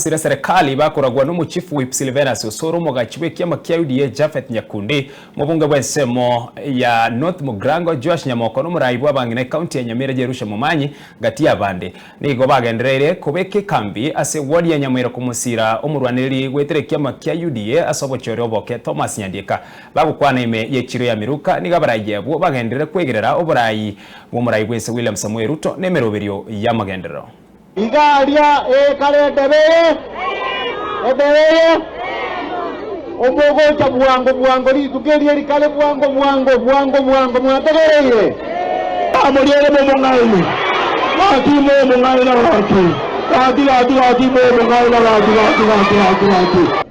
masire serikali bakoragwa n'umuchifu whip Silvanus Osoro mugachiwe kiama kia UDA Japhet Nyakundi mubunge bwensemo ya North Mugrango Josh Nyamoko n'umurayibu abangine county ya Nyamira Jerusha Mumanyi gati yabande nigo bagenderere kubeke kambi ase ward ya Nyamira kumusira omurwaniri gwetere kiama kia UDA asobochore oboke Thomas Nyandika bagukwana ime yechiro ya miruka niga barayiye bwo bagenderere kwegerera oburayi bw'umurayibu wese William Samuel Ruto nemeroberio ya magendero Igalia kale ebeye omogo buwango litugeli elikale buwango mwategereire amuliyele momongaini wati momongaina wati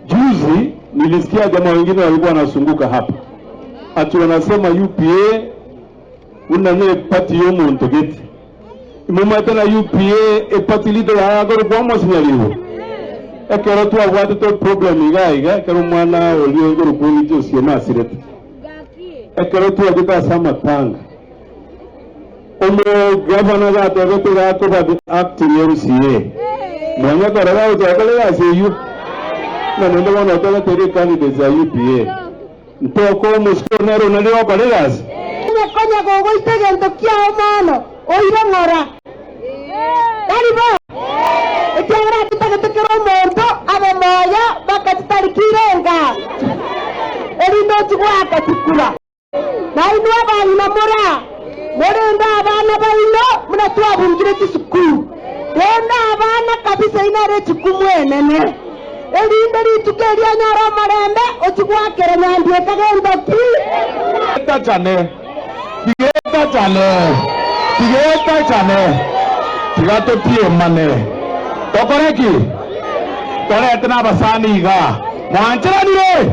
juzi nilisikia jamaa wengine walikuwa wanasunguka hapa ati wanasema UPA unane pati yomu ntogeti Mumata na UPA epatilito ya agora kwa masinyaliwo. Ekero tu abwate to problem iga kero mwana olio ngoro kuni jo siema sirete. Ekero tu agita sama tanga. Omo governor ga tebete ga ko ba acting MCA. Mwanya karaga utakale ya seyu. Na ndo wana tola tere candidates za UPA. Ntoko muskonero na leo balegas. Konya gogo itagento kia omano. Oira ngora. Karibu. Ekyara tutagetekero omuntu abamoya bakatitalikirenga. Erindo kigwaka kikula. Naino abana mura. Morenda abana baino munatwabungire kisukuru. Renda abana kabisa inare kikumwenene. Erindo litukeria nyara marembe okigwakere nyandie kagendo ki. Tachane. Tigeta chane tigato pie mane tokoreki tore etna basani ga mwanchara dire